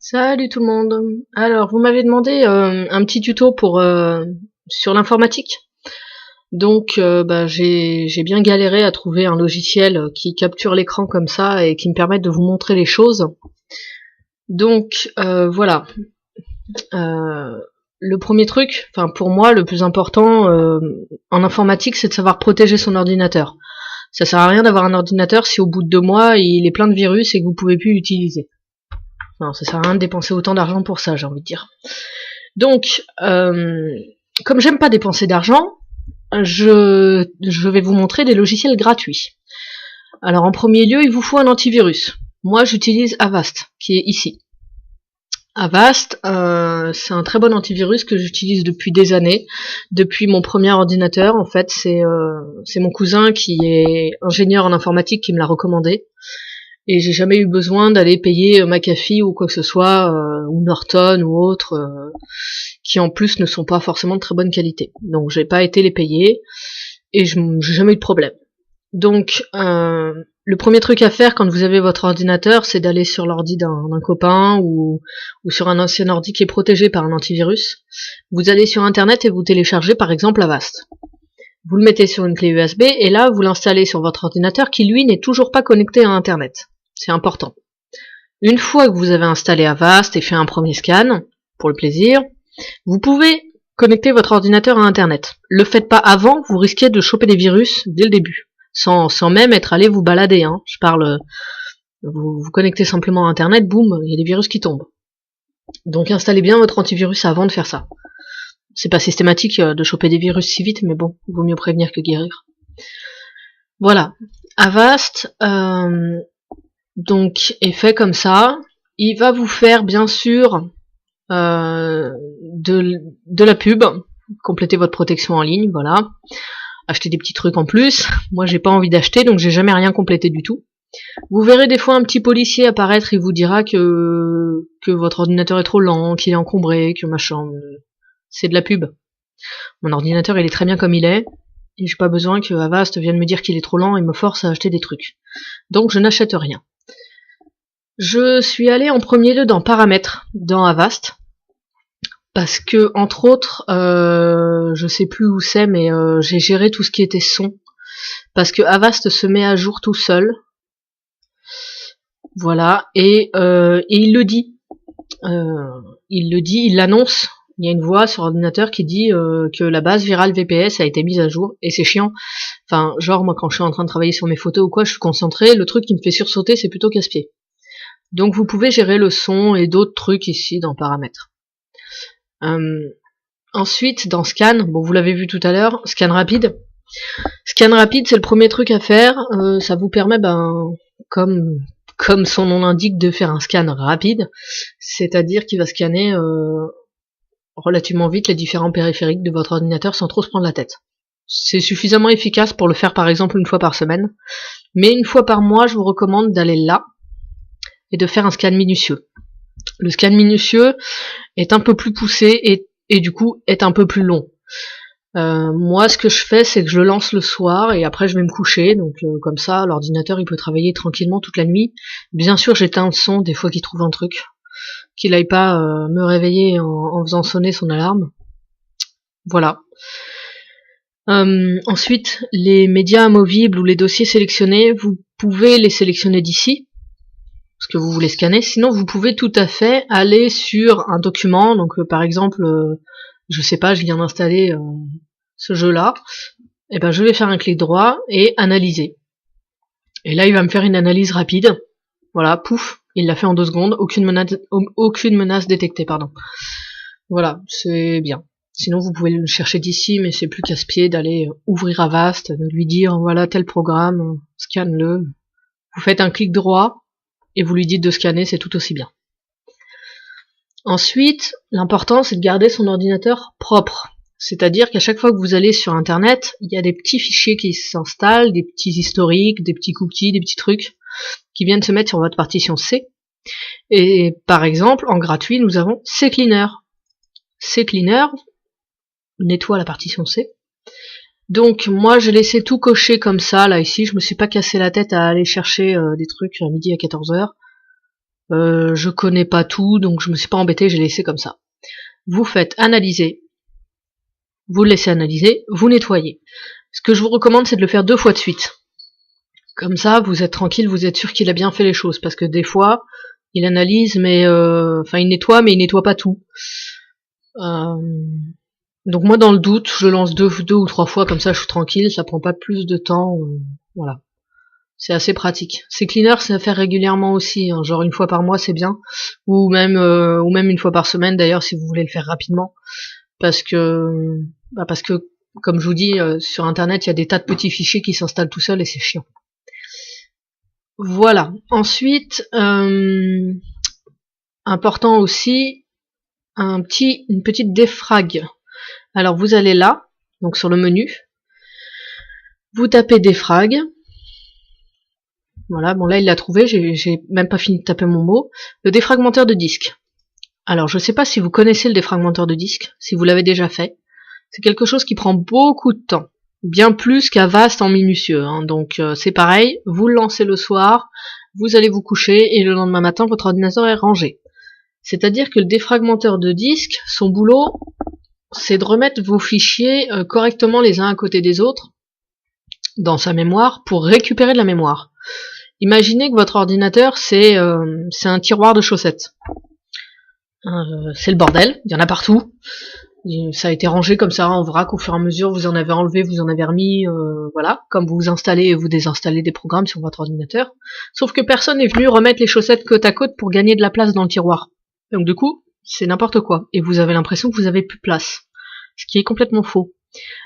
Salut tout le monde. Alors, vous m'avez demandé un petit tuto pour sur l'informatique. Donc, j'ai bien galéré à trouver un logiciel qui capture l'écran comme ça et qui me permette de vous montrer les choses. Donc, voilà. Euh, le premier truc, enfin pour moi, le plus important en informatique, c'est de savoir protéger son ordinateur. Ça sert à rien d'avoir un ordinateur si au bout de 2 mois il est plein de virus et que vous pouvez plus l'utiliser. Non, ça sert à rien de dépenser autant d'argent pour ça, j'ai envie de dire. Donc, comme j'aime pas dépenser d'argent, je vais vous montrer des logiciels gratuits. Alors en premier lieu, il vous faut un antivirus. Moi, j'utilise Avast, qui est ici. Avast, c'est un très bon antivirus que j'utilise depuis des années, depuis mon premier ordinateur. En fait, c'est mon cousin qui est ingénieur en informatique qui me l'a recommandé. Et j'ai jamais eu besoin d'aller payer McAfee ou quoi que ce soit, ou Norton ou autre, qui en plus ne sont pas forcément de très bonne qualité. Donc j'ai pas été les payer, et j'ai jamais eu de problème. Donc le premier truc à faire quand vous avez votre ordinateur, c'est d'aller sur l'ordi d'un copain ou sur un ancien ordi qui est protégé par un antivirus. Vous allez sur internet et vous téléchargez par exemple Avast. Vous le mettez sur une clé USB et là vous l'installez sur votre ordinateur qui lui n'est toujours pas connecté à internet. C'est important. Une fois que vous avez installé Avast et fait un premier scan, pour le plaisir, vous pouvez connecter votre ordinateur à internet. Le faites pas avant, vous risquez de choper des virus dès le début, sans même être allé vous balader. Hein. Je parle, vous connectez simplement à internet, boum, il y a des virus qui tombent. Donc installez bien votre antivirus avant de faire ça. C'est pas systématique de choper des virus si vite, mais bon, il vaut mieux prévenir que guérir. Voilà. Avast, donc est fait comme ça. Il va vous faire bien sûr de la pub, compléter votre protection en ligne, voilà. Acheter des petits trucs en plus. Moi j'ai pas envie d'acheter, donc j'ai jamais rien complété du tout. Vous verrez des fois un petit policier apparaître, il vous dira que votre ordinateur est trop lent, qu'il est encombré, que machin. C'est de la pub. Mon ordinateur il est très bien comme il est, et j'ai pas besoin que Avast vienne me dire qu'il est trop lent et me force à acheter des trucs. Donc je n'achète rien. Je suis allée en premier lieu dans Paramètres, dans Avast, parce que, entre autres, je sais plus où c'est, mais j'ai géré tout ce qui était son, parce que Avast se met à jour tout seul, voilà, et il le dit, il l'annonce, il y a une voix sur ordinateur qui dit que la base virale VPS a été mise à jour, et c'est chiant, enfin, genre, moi quand je suis en train de travailler sur mes photos ou quoi, je suis concentré, le truc qui me fait sursauter, c'est plutôt casse-pied. Donc vous pouvez gérer le son et d'autres trucs ici dans Paramètres. Ensuite, dans Scan, bon vous l'avez vu tout à l'heure, Scan rapide. Scan rapide, c'est le premier truc à faire. Ça vous permet, comme son nom l'indique, de faire un scan rapide, c'est-à-dire qu'il va scanner relativement vite les différents périphériques de votre ordinateur sans trop se prendre la tête. C'est suffisamment efficace pour le faire par exemple une fois par semaine, mais une fois par mois, je vous recommande d'aller là et de faire un scan minutieux. Le scan minutieux est un peu plus poussé et du coup est un peu plus long. Moi ce que je fais c'est que je le lance le soir et après je vais me coucher, donc comme ça l'ordinateur il peut travailler tranquillement toute la nuit. Bien sûr j'éteins le son des fois qu'il trouve un truc, qu'il aille pas me réveiller en faisant sonner son alarme. Voilà. Ensuite les médias amovibles ou les dossiers sélectionnés, vous pouvez les sélectionner d'ici, ce que vous voulez scanner, sinon vous pouvez tout à fait aller sur un document, donc par exemple, je sais pas, je viens d'installer ce jeu-là, et ben je vais faire un clic droit et analyser. Et là il va me faire une analyse rapide, voilà, pouf, il l'a fait en 2 secondes, aucune menace détectée, pardon. Voilà, c'est bien. Sinon vous pouvez le chercher d'ici, mais c'est plus casse-pied d'aller ouvrir Avast, de lui dire voilà tel programme, scanne-le. Vous faites un clic droit, et vous lui dites de scanner, c'est tout aussi bien. Ensuite, l'important c'est de garder son ordinateur propre. C'est-à-dire qu'à chaque fois que vous allez sur internet, il y a des petits fichiers qui s'installent, des petits historiques, des petits cookies, des petits trucs qui viennent se mettre sur votre partition C. Et par exemple, en gratuit, nous avons CCleaner. CCleaner nettoie la partition C. Donc moi j'ai laissé tout cocher comme ça, là ici, je me suis pas cassé la tête à aller chercher des trucs à midi à 14h. Je connais pas tout, donc je me suis pas embêtée, j'ai laissé comme ça. Vous faites analyser, vous le laissez analyser, vous nettoyez. Ce que je vous recommande, c'est de le faire 2 fois de suite. Comme ça, vous êtes tranquille, vous êtes sûr qu'il a bien fait les choses, parce que des fois, il analyse, mais il nettoie, mais il nettoie pas tout. Donc moi, dans le doute, je lance 2 ou 3 fois, comme ça, je suis tranquille, ça prend pas plus de temps, voilà. C'est assez pratique. Ces cleaners, c'est à faire régulièrement aussi, hein, genre 1 fois par mois, c'est bien, ou même 1 fois par semaine, d'ailleurs, si vous voulez le faire rapidement, parce que comme je vous dis, sur internet, il y a des tas de petits fichiers qui s'installent tout seuls et c'est chiant. Voilà. Ensuite, important aussi, une petite défrag. Alors vous allez là, donc sur le menu, vous tapez défrag. Voilà, bon là il l'a trouvé, j'ai même pas fini de taper mon mot. Le défragmenteur de disque. Alors je sais pas si vous connaissez le défragmenteur de disque, si vous l'avez déjà fait. C'est quelque chose qui prend beaucoup de temps. Bien plus qu'Avast en minutieux, hein. Donc c'est pareil, vous le lancez le soir, vous allez vous coucher et le lendemain matin votre ordinateur est rangé. C'est-à-dire que le défragmenteur de disque, son boulot, c'est de remettre vos fichiers correctement les uns à côté des autres dans sa mémoire pour récupérer de la mémoire. Imaginez que votre ordinateur c'est un tiroir de chaussettes. C'est le bordel, il y en a partout. Ça a été rangé comme ça en vrac au fur et à mesure, vous en avez enlevé, vous en avez remis, voilà, comme vous installez et vous désinstallez des programmes sur votre ordinateur. Sauf que personne n'est venu remettre les chaussettes côte à côte pour gagner de la place dans le tiroir. Donc du coup, c'est n'importe quoi, et vous avez l'impression que vous avez plus de place. Ce qui est complètement faux.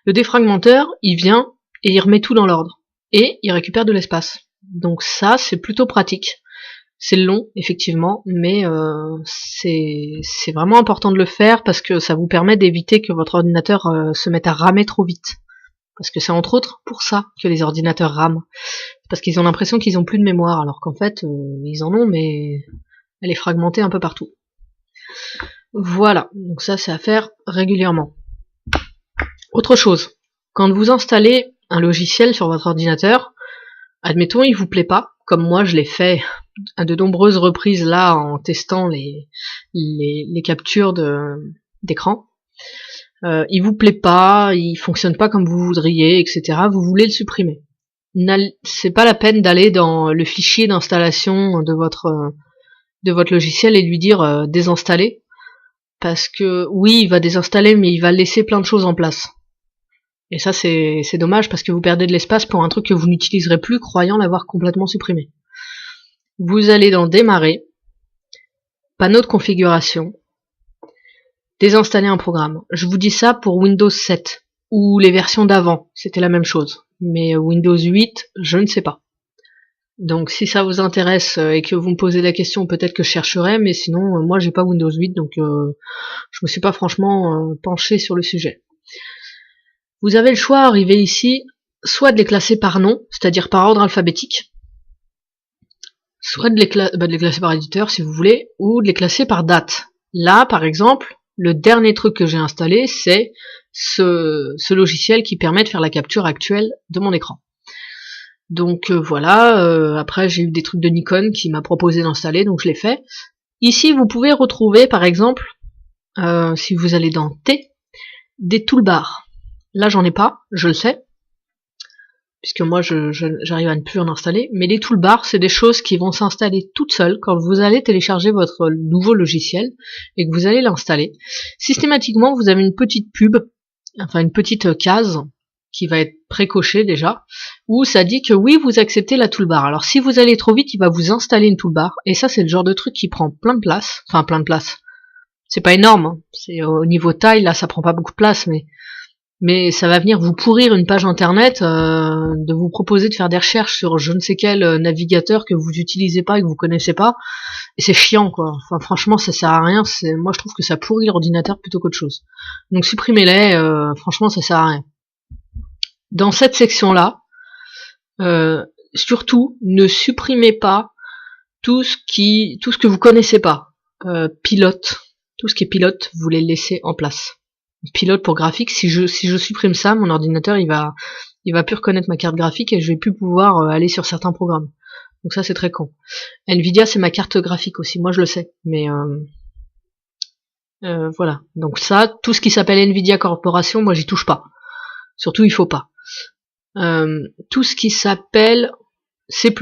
Le défragmenteur, il vient et il remet tout dans l'ordre. Et il récupère de l'espace. Donc ça, c'est plutôt pratique. C'est long, effectivement, mais c'est vraiment important de le faire parce que ça vous permet d'éviter que votre ordinateur se mette à ramer trop vite. Parce que c'est entre autres pour ça que les ordinateurs rament. Parce qu'ils ont l'impression qu'ils ont plus de mémoire, alors qu'en fait, ils en ont, mais elle est fragmentée un peu partout. Voilà, donc ça c'est à faire régulièrement. Autre chose, quand vous installez un logiciel sur votre ordinateur, admettons il vous plaît pas, comme moi je l'ai fait à de nombreuses reprises là en testant les captures d'écran, il vous plaît pas, il fonctionne pas comme vous voudriez, etc. Vous voulez le supprimer. C'est pas la peine d'aller dans le fichier d'installation de votre logiciel et lui dire désinstaller, parce que oui, il va désinstaller, mais il va laisser plein de choses en place. Et ça, c'est dommage parce que vous perdez de l'espace pour un truc que vous n'utiliserez plus, croyant l'avoir complètement supprimé. Vous allez dans Démarrer, panneau de configuration, désinstaller un programme. Je vous dis ça pour Windows 7 ou les versions d'avant, c'était la même chose. Mais Windows 8, je ne sais pas. Donc si ça vous intéresse et que vous me posez la question, peut-être que je chercherai, mais sinon moi j'ai pas Windows 8, donc je me suis pas franchement penché sur le sujet. Vous avez le choix, arrivé ici, soit de les classer par nom, c'est-à-dire par ordre alphabétique, soit de les classer par éditeur si vous voulez, ou de les classer par date. Là, par exemple, le dernier truc que j'ai installé, c'est ce logiciel qui permet de faire la capture actuelle de mon écran. Donc voilà, après j'ai eu des trucs de Nikon qui m'a proposé d'installer, donc je l'ai fait. Ici, vous pouvez retrouver, par exemple, si vous allez dans T, des toolbars. Là, j'en ai pas, je le sais, puisque moi, j'arrive à ne plus en installer. Mais les toolbars, c'est des choses qui vont s'installer toutes seules quand vous allez télécharger votre nouveau logiciel et que vous allez l'installer. Systématiquement, vous avez une petite pub, enfin une petite case qui va être précochée déjà, où ça dit que oui, vous acceptez la toolbar. Alors si vous allez trop vite, il va vous installer une toolbar, et ça, c'est le genre de truc qui prend plein de place, enfin plein de place. C'est pas énorme, hein. C'est au niveau taille, là, ça prend pas beaucoup de place, mais ça va venir vous pourrir une page internet, de vous proposer de faire des recherches sur je ne sais quel navigateur que vous utilisez pas et que vous connaissez pas, et c'est chiant quoi. Enfin franchement ça sert à rien, moi je trouve que ça pourrit l'ordinateur plutôt qu'autre chose. Donc supprimez-les, franchement ça sert à rien. Dans cette section là, surtout ne supprimez pas tout ce que vous connaissez pas. Pilote, tout ce qui est pilote, vous les laissez en place. Pilote pour graphique, si je supprime ça, mon ordinateur il va plus reconnaître ma carte graphique et je vais plus pouvoir aller sur certains programmes. Donc ça c'est très con. Nvidia c'est ma carte graphique aussi, moi je le sais, mais voilà. Donc ça, tout ce qui s'appelle Nvidia Corporation, moi j'y touche pas. Surtout il faut pas. Tout ce qui s'appelle C+,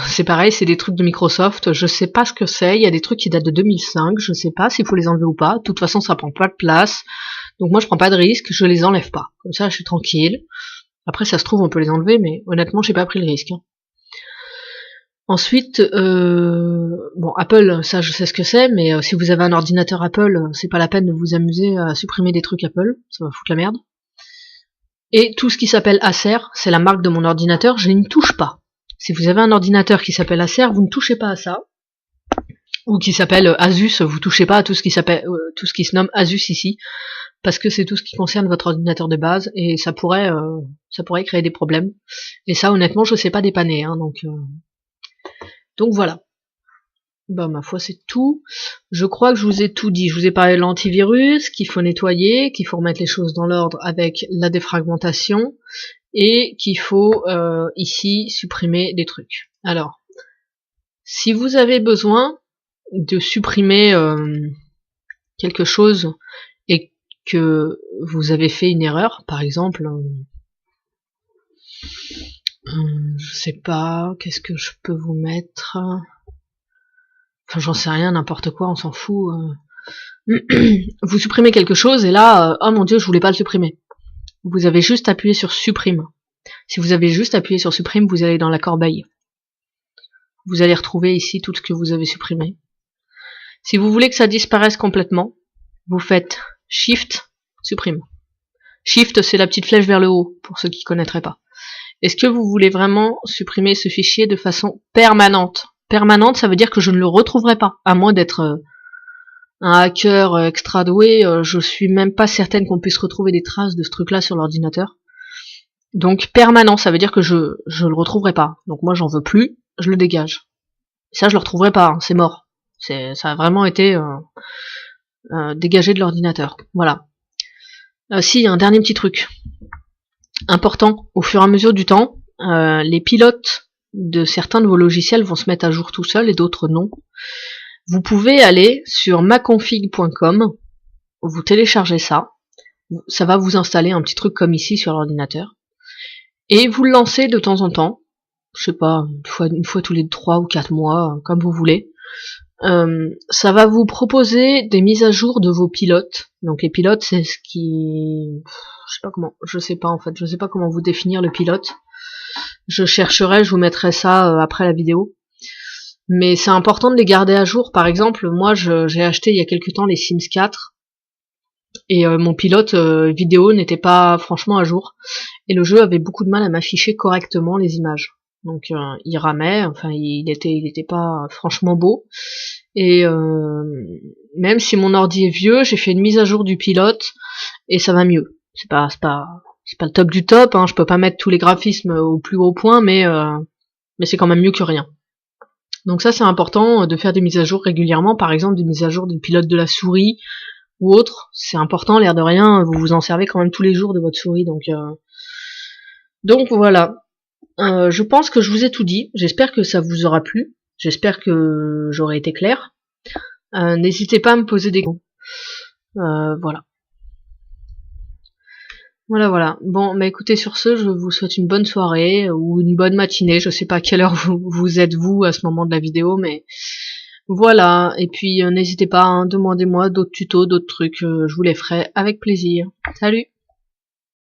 c'est pareil, c'est des trucs de Microsoft, je sais pas ce que c'est, il y a des trucs qui datent de 2005, je sais pas s'il faut les enlever ou pas, de toute façon ça prend pas de place, donc moi je prends pas de risque, je les enlève pas, comme ça je suis tranquille. Après ça se trouve on peut les enlever, mais honnêtement j'ai pas pris le risque. Ensuite, bon Apple, ça je sais ce que c'est, mais si vous avez un ordinateur Apple, c'est pas la peine de vous amuser à supprimer des trucs Apple, ça va foutre la merde. Et tout ce qui s'appelle Acer, c'est la marque de mon ordinateur, je n'y touche pas. Si vous avez un ordinateur qui s'appelle Acer, vous ne touchez pas à ça. Ou qui s'appelle Asus, vous touchez pas à tout ce qui s'appelle, tout ce qui se nomme Asus ici, parce que c'est tout ce qui concerne votre ordinateur de base et ça pourrait créer des problèmes. Et ça, honnêtement, je sais pas dépanner, hein, donc voilà. Bah ma foi c'est tout. Je crois que je vous ai tout dit. Je vous ai parlé de l'antivirus, qu'il faut nettoyer, qu'il faut remettre les choses dans l'ordre avec la défragmentation et qu'il faut ici supprimer des trucs. Alors, si vous avez besoin de supprimer quelque chose et que vous avez fait une erreur, par exemple, je sais pas, qu'est-ce que je peux vous mettre? Enfin, j'en sais rien, n'importe quoi, on s'en fout. Vous supprimez quelque chose et là, oh mon dieu, je voulais pas le supprimer. Vous avez juste appuyé sur supprime. Si vous avez juste appuyé sur supprime, vous allez dans la corbeille. Vous allez retrouver ici tout ce que vous avez supprimé. Si vous voulez que ça disparaisse complètement, vous faites Shift, supprime. Shift, c'est la petite flèche vers le haut, pour ceux qui connaîtraient pas. Est-ce que vous voulez vraiment supprimer ce fichier de façon permanente? Permanente, ça veut dire que je ne le retrouverai pas, à moins d'être un hacker extra doué, je suis même pas certaine qu'on puisse retrouver des traces de ce truc-là sur l'ordinateur. Donc permanent, ça veut dire que je le retrouverai pas. Donc moi j'en veux plus, je le dégage. Ça je le retrouverai pas, hein, c'est mort. Ça a vraiment été dégagé de l'ordinateur. Voilà. Si, un dernier petit truc. Important, au fur et à mesure du temps, les pilotes de certains de vos logiciels vont se mettre à jour tout seuls et d'autres non. Vous pouvez aller sur maconfig.com, vous téléchargez ça, ça va vous installer un petit truc comme ici sur l'ordinateur, et vous le lancez de temps en temps, je sais pas, une fois tous les 3 ou 4 mois, comme vous voulez. Ça va vous proposer des mises à jour de vos pilotes. Donc les pilotes, c'est ce qui... je sais pas comment vous définir le pilote. Je chercherai, je vous mettrai ça après la vidéo. Mais c'est important de les garder à jour. Par exemple, moi j'ai acheté il y a quelque temps les Sims 4 et mon pilote vidéo n'était pas franchement à jour. Et le jeu avait beaucoup de mal à m'afficher correctement les images. Donc il ramait, enfin il était pas franchement beau. Et même si mon ordi est vieux, j'ai fait une mise à jour du pilote et ça va mieux. C'est pas le top du top, hein, je peux pas mettre tous les graphismes au plus haut point, mais c'est quand même mieux que rien. Donc ça c'est important de faire des mises à jour régulièrement, par exemple des mises à jour du pilote de la souris ou autre, c'est important, l'air de rien, vous vous en servez quand même tous les jours de votre souris, donc voilà. Je pense que je vous ai tout dit, j'espère que ça vous aura plu, j'espère que j'aurai été clair. N'hésitez pas à me poser des questions. Voilà. Voilà. Bon, bah écoutez, sur ce, je vous souhaite une bonne soirée ou une bonne matinée. Je sais pas à quelle heure vous êtes vous à ce moment de la vidéo, mais voilà. Et puis n'hésitez pas, hein, demandez-moi d'autres tutos, d'autres trucs, je vous les ferai avec plaisir. Salut!